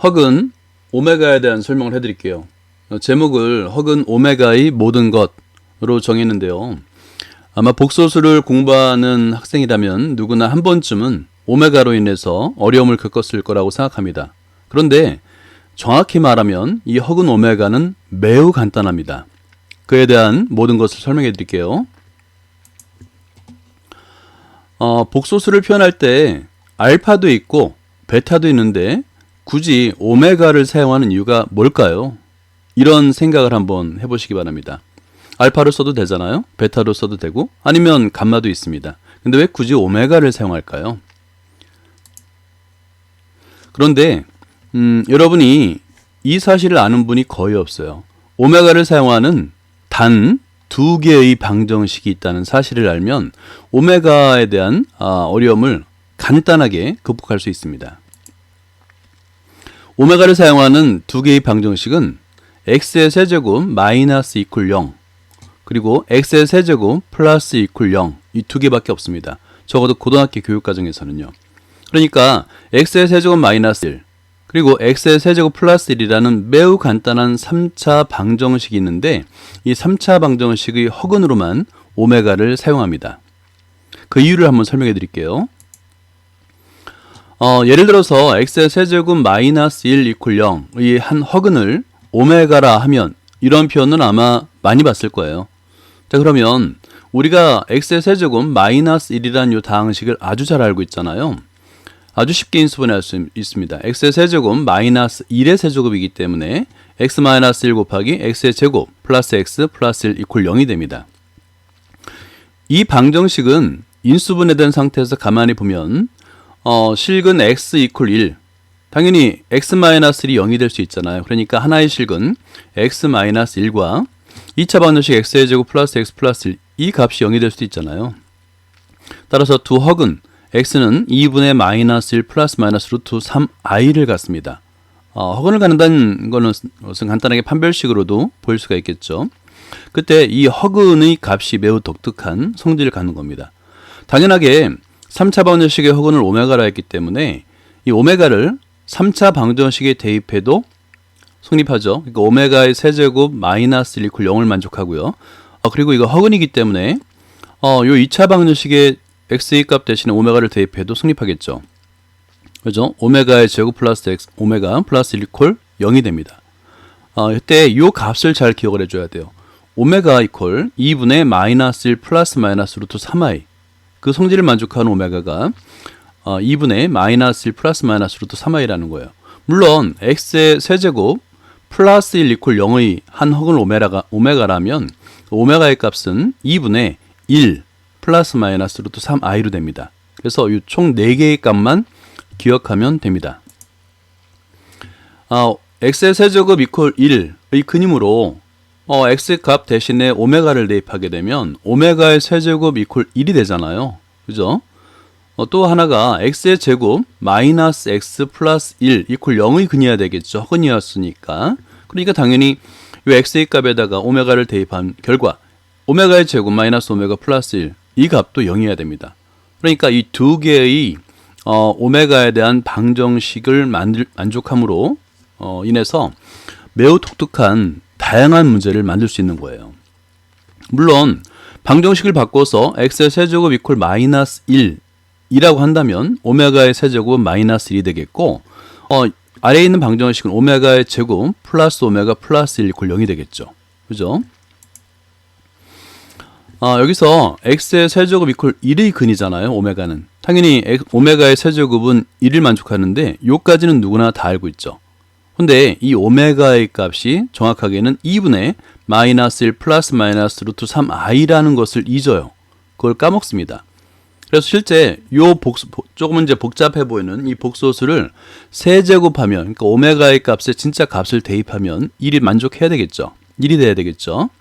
헉은 오메가에 대한 설명을 해드릴게요. 제목을 헉은 오메가의 모든 것으로 정했는데요. 아마 복소수를 공부하는 학생이라면 누구나 한 번쯤은 오메가로 인해서 어려움을 겪었을 거라고 생각합니다. 그런데 정확히 말하면 이 헉은 오메가는 매우 간단합니다. 그에 대한 모든 것을 설명해 드릴게요. 복소수를 표현할 때 알파도 있고 베타도 있는데 굳이 오메가를 사용하는 이유가 뭘까요? 이런 생각을 한번 해보시기 바랍니다. 알파로 써도 되잖아요. 베타로 써도 되고 아니면 감마도 있습니다. 근데 왜 굳이 오메가를 사용할까요? 그런데 여러분이 이 사실을 아는 분이 거의 없어요. 오메가를 사용하는 단 두 개의 방정식이 있다는 사실을 알면 오메가에 대한 어려움을 간단하게 극복할 수 있습니다. 오메가를 사용하는 두 개의 방정식은 x의 세제곱 마이너스 이퀄 0 그리고 x의 세제곱 플러스 이퀄 0 이 두 개밖에 없습니다. 적어도 고등학교 교육과정에서는요. 그러니까 x의 세제곱 마이너스 1 그리고 x의 세제곱 플러스 1이라는 매우 간단한 3차 방정식이 있는데 이 3차 방정식의 허근으로만 오메가를 사용합니다. 그 이유를 한번 설명해 드릴게요. 예를 들어서 x의 세제곱 마이너스 1 이퀄 0의 한 허근을 오메가라 하면 이런 표현은 아마 많이 봤을 거예요. 자, 그러면 우리가 x의 세제곱 마이너스 1이라는 이 다항식을 아주 잘 알고 있잖아요. 아주 쉽게 인수분해할 수 있습니다. x의 세제곱 마이너스 1의 세제곱이기 때문에 x 마이너스 1 곱하기 x의 제곱 플러스 x 플러스 1 이퀄 0이 됩니다. 이 방정식은 인수분해된 상태에서 가만히 보면 실근 x 이퀄 1 당연히 x 마이너스 1이 0이 될 수 있잖아요. 그러니까 하나의 실근 x 마이너스 1과 2차 방정식 x의 제곱 플러스 x 플러스 1 이 값이 0이 될 수도 있잖아요. 따라서 두 헉은 x는 2분의 마이너스 1 플러스 마이너스 루트 3i를 갖습니다. 허근을 갖는다는 것은 간단하게 판별식으로도 보일 수가 있겠죠. 그때 이 허근의 값이 매우 독특한 성질을 갖는 겁니다. 당연하게 3차 방정식의 허근을 오메가라 했기 때문에 이 오메가를 3차 방정식에 대입해도 성립하죠. 그러니까 오메가의 세제곱 마이너스 1 이퀄 0을 만족하고요. 그리고 이거 허근이기 때문에 요 2차 방정식에 x의 값 대신에 오메가를 대입해도 성립하겠죠. 그죠? 오메가의 제곱 플러스 x, 오메가 플러스 1 이퀄 0이 됩니다. 이때 이 값을 잘 기억을 해줘야 돼요. 오메가 이퀄 2분의 마이너스 1 플러스 마이너스 루트 3i 그 성질을 만족하는 오메가가 2분의 마이너스 1 플러스 마이너스 루트 3i라는 거예요. 물론 x의 세제곱 플러스 1 이퀄 0의 한 헉은 오메가라면 오메가의 값은 2분의 1 플러스 마이너스 루트 3i로 됩니다. 그래서 이 총 4개의 값만 기억하면 됩니다. x의 세제곱 이퀄 1의 근이므로 x 값 대신에 오메가를 대입하게 되면 오메가의 세제곱 이퀄 1이 되잖아요. 그죠? 또 하나가 x의 제곱 마이너스 x 플러스 1 이퀄 0의 근이어야 되겠죠. 허근이었으니까. 그러니까 당연히 이 x의 값에다가 오메가를 대입한 결과 오메가의 제곱 마이너스 오메가 플러스 1 이 값도 0이어야 됩니다. 그러니까 이 두 개의 오메가에 대한 방정식을 만족함으로 인해서 매우 독특한 다양한 문제를 만들 수 있는 거예요. 물론 방정식을 바꿔서 x의 세제곱 이퀄 마이너스 1이라고 한다면 오메가의 세제곱 마이너스 1이 되겠고 아래에 있는 방정식은 오메가의 제곱 플러스 오메가 플러스 1 이퀄 0이 되겠죠. 그죠? 여기서 x의 세제곱 이퀄 1의 근이잖아요. 오메가는. 당연히 오메가의 세제곱은 1을 만족하는데 요까지는 누구나 다 알고 있죠. 근데 이 오메가의 값이 정확하게는 2분의 마이너스 1 플러스 마이너스 루트 3i라는 것을 잊어요. 그걸 까먹습니다. 그래서 실제 조금 이제 복잡해 보이는 이 복소수를 세제곱하면 그러니까 오메가의 값에 진짜 값을 대입하면 1이 만족해야 되겠죠. 1이 돼야 되겠죠.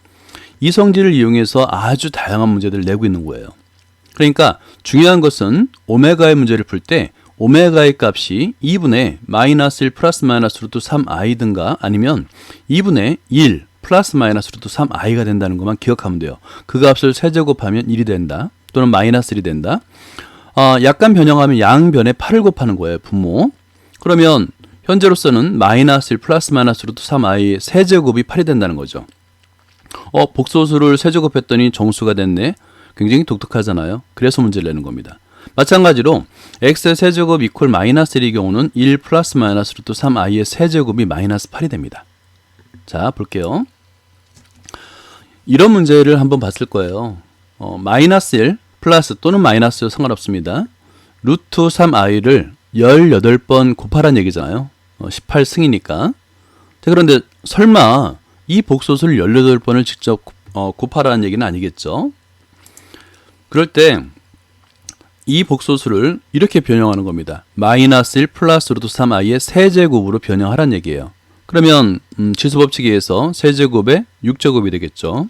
이 성질을 이용해서 아주 다양한 문제들을 내고 있는 거예요. 그러니까 중요한 것은 오메가의 문제를 풀 때 오메가의 값이 2분의 마이너스 1 플러스 마이너스 루트 3i든가 아니면 2분의 1 플러스 마이너스 루트 3i가 된다는 것만 기억하면 돼요. 그 값을 세제곱하면 1이 된다. 또는 마이너스 1이 된다. 약간 변형하면 양변에 8을 곱하는 거예요. 분모. 그러면 현재로서는 마이너스 1 플러스 마이너스 루트 3i의 세제곱이 8이 된다는 거죠. 복소수를 세제곱했더니 정수가 됐네. 굉장히 독특하잖아요. 그래서 문제를 내는 겁니다. 마찬가지로 x의 세제곱 이퀄 마이너스 1의 경우는 1 플러스 마이너스 루트 3i의 세제곱이 마이너스 8이 됩니다. 자, 볼게요. 이런 문제를 한번 봤을 거예요. 마이너스 1 플러스 또는 마이너스 상관없습니다. 루트 3i를 18번 곱하라는 얘기잖아요. 18승이니까. 자, 그런데 설마 이 복소수를 18번을 직접 곱하라는 얘기는 아니겠죠? 그럴 때 이 복소수를 이렇게 변형하는 겁니다. 마이너스 1 플러스 루트 3i의 세제곱으로 변형하라는 얘기예요. 그러면 지수법칙에 의해서 세제곱의 6제곱이 되겠죠.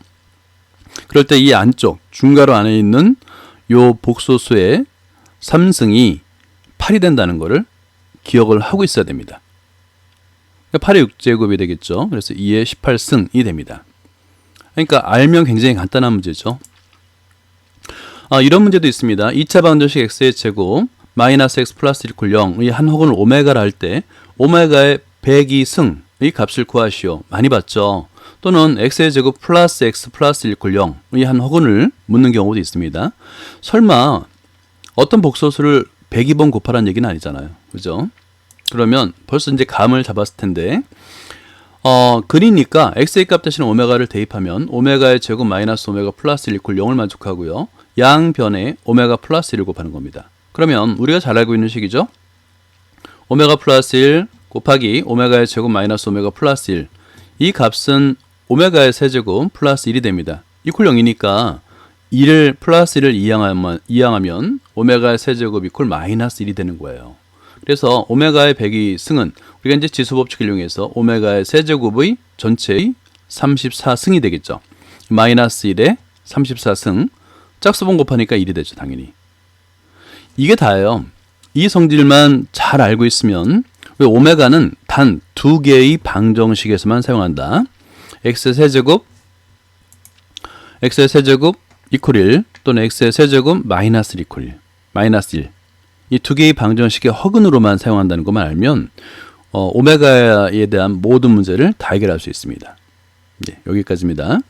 그럴 때 이 안쪽 중괄호 안에 있는 요 복소수의 3승이 8이 된다는 것을 기억을 하고 있어야 됩니다. 8의 6제곱이 되겠죠. 그래서 2의 18승이 됩니다. 그러니까 알면 굉장히 간단한 문제죠. 이런 문제도 있습니다. 2차 방정식 x의 제곱 마이너스 x 플러스 1 0의 한 혹은 오메가를 할 때 오메가의 102승의 값을 구하시오. 많이 봤죠. 또는 x의 제곱 플러스 x 플러스 1 0의 한 혹은을 묻는 경우도 있습니다. 설마 어떤 복소수를 102번 곱하라는 얘기는 아니잖아요. 그죠? 그러면 벌써 이제 감을 잡았을 텐데 근이니까 x의 값 대신 오메가를 대입하면 오메가의 제곱 마이너스 오메가 플러스 1 0을 만족하고요. 양변에 오메가 플러스 1을 곱하는 겁니다. 그러면 우리가 잘 알고 있는 식이죠. 오메가 플러스 1 곱하기 오메가의 제곱 마이너스 오메가 플러스 1. 이 값은 오메가의 세제곱 플러스 1이 됩니다. 이퀄 0이니까 1을 플러스 1을 이항하면 오메가의 세제곱 이퀄 마이너스 1이 되는 거예요. 그래서 오메가의 102승은 우리가 이제 지수법칙을 이용해서 오메가의 세제곱의 전체의 34승이 되겠죠. 마이너스 1에 34승 짝수번 곱하니까 1이 되죠. 당연히. 이게 다예요. 이 성질만 잘 알고 있으면 왜 오메가는 단 2개의 방정식에서만 사용한다. x의 세제곱 이퀄 1 또는 x의 세제곱 마이너스 1 이퀄 1 마이너스 1 이 두 개의 방정식의 허근으로만 사용한다는 것만 알면 오메가에 대한 모든 문제를 다 해결할 수 있습니다. 네, 여기까지입니다.